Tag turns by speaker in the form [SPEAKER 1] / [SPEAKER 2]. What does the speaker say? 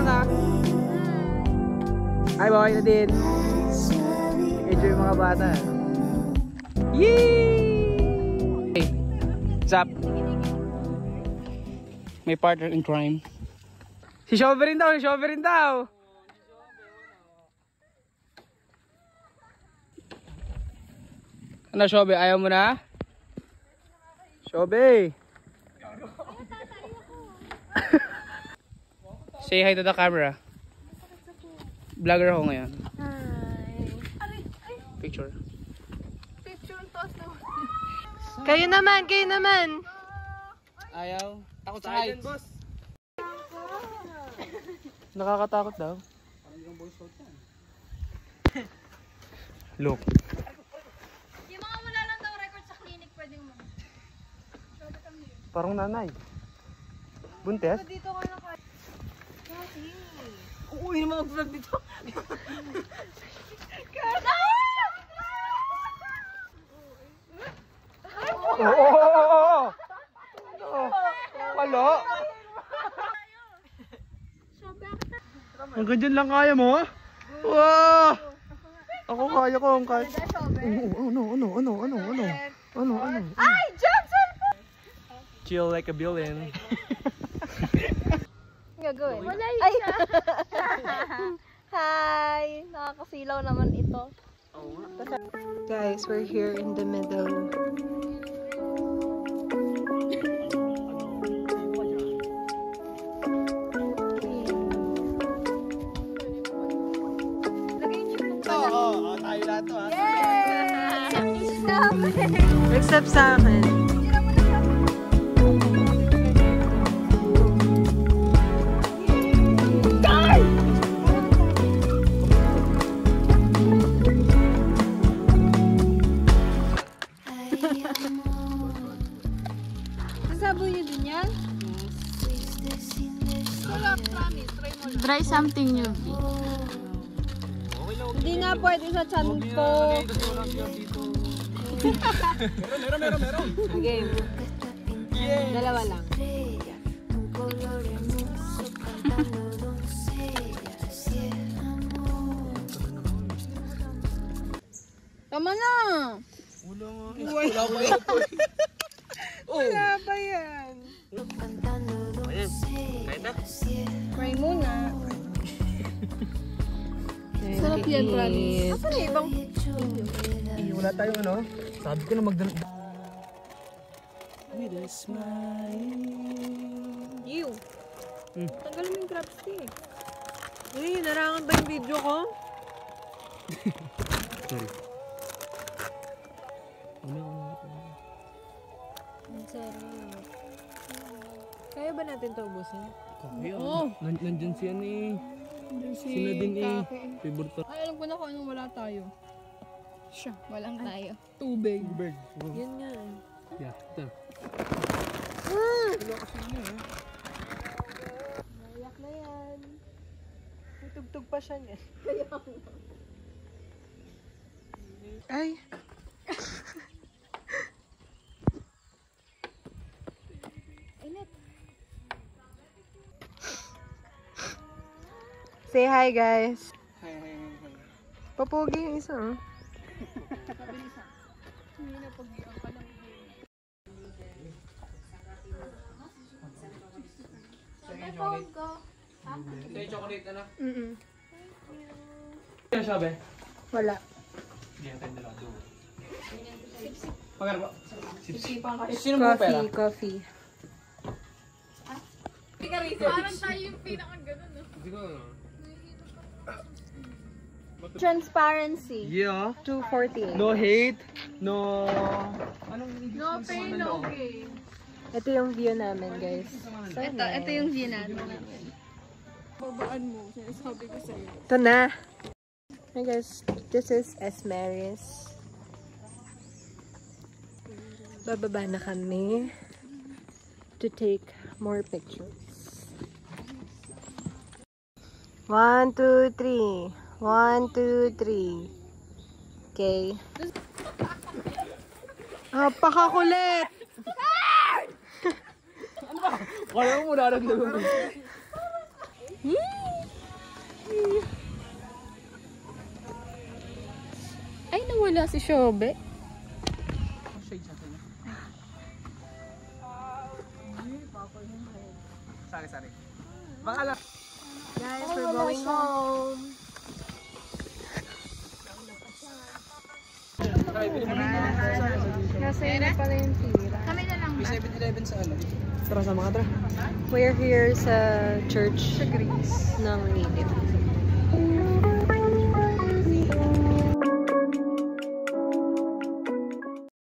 [SPEAKER 1] ka. Hi boy, Nadine. Enjoy yung mga bata. Yee! Hey, what's up? May partner in crime. Si Shobe rin daw, si Shobe rin daw. Ano Shobe, ayaw mo na? Shobe! Say hi to the camera. Vlogger ako ngayon.
[SPEAKER 2] Hi.
[SPEAKER 1] Picture.
[SPEAKER 2] Kayo naman, kayo naman.
[SPEAKER 1] Ayaw. Takot sa heights. Nakakatakot daw. Look.
[SPEAKER 3] Yung mga wala lang daw record sa clinic, pwedeng mo.
[SPEAKER 1] Parang nanay. Buntes?
[SPEAKER 3] Dito ka na kayo.
[SPEAKER 2] Uy, naman mag-vlog dito.
[SPEAKER 1] Oo! Wala. Hanggang dyan lang kaya mo? Wow! Ako kaya ko ang kaya. Ano?
[SPEAKER 3] Ay! Johnson!
[SPEAKER 1] Chill like a villain.
[SPEAKER 3] Gagawin. Wala yun siya. Hi! Nakakasilaw naman ito.
[SPEAKER 2] Guys, we're here in the middle.
[SPEAKER 1] Oo, tayo lahat to ha.
[SPEAKER 3] Yay!
[SPEAKER 2] Except sa akin.
[SPEAKER 3] Sasabo niyo din yan?
[SPEAKER 4] Try something new.
[SPEAKER 3] Hindi nga pwede sa chan ko.
[SPEAKER 1] Meron.
[SPEAKER 2] Game.
[SPEAKER 1] Yeah.
[SPEAKER 2] Dalawa lang.
[SPEAKER 3] Tama na!
[SPEAKER 1] Wala ko.
[SPEAKER 2] Wala ba yan?
[SPEAKER 1] Ayan. Kahit na.
[SPEAKER 3] Try muna. Sarap yan, promise. Asan na ibang?
[SPEAKER 1] Wala tayong ano. Sabi ko na magdala. With a smile.
[SPEAKER 3] You. Tanggal mo yung crab stick.
[SPEAKER 2] Uy, narangan ba yung video ko?
[SPEAKER 1] Sorry.
[SPEAKER 2] Ang sarap. Kaya ba natin ito ubusin?
[SPEAKER 1] Kaya. Nandyan siya ni. Sino din favorite.
[SPEAKER 3] Ay, alam ko na kung anong wala tayo. Siya, walang tayo.
[SPEAKER 1] Tubig.
[SPEAKER 2] Yun nga eh.
[SPEAKER 1] Yeah, ito.
[SPEAKER 2] Nayak na yan. May tugtog pa siya niya. Ay! Say hi guys.
[SPEAKER 1] Hi.
[SPEAKER 2] Papogi yung isa. Oh.
[SPEAKER 1] Ito yung chocolate na.
[SPEAKER 2] Mm-mm.
[SPEAKER 1] Ano sabi?
[SPEAKER 2] Wala.
[SPEAKER 1] Hindi natin dala doon. Pagkano ba? Sino mo pera?
[SPEAKER 2] Coffee.
[SPEAKER 3] Parang tayo yung pinaka-ganon, no?
[SPEAKER 1] Hindi ko.
[SPEAKER 3] Transparency.
[SPEAKER 1] Yeah.
[SPEAKER 2] 248.
[SPEAKER 1] No hate. No. Anong
[SPEAKER 3] No pain, no gain.
[SPEAKER 2] Ito yung view namin guys. So
[SPEAKER 3] Ito yung view natin. Babaan mo, sinasabi ko sa'yo.
[SPEAKER 2] Ito na. Hi guys, this is Esmeris. Bababa na kami to take more pictures. 1, 2, 3. 1, 2, 3. Okay. Pakakulit!
[SPEAKER 1] Kaya mo muna naglalang.
[SPEAKER 2] Wala si Shobe.
[SPEAKER 1] Shade natin. Sorry. Baka lang.
[SPEAKER 2] Guys, we're going home. Nasa na pala yung tira.
[SPEAKER 4] Kami na lang.
[SPEAKER 1] May 7-Eleven sa ano.
[SPEAKER 2] We're here sa church ng Native.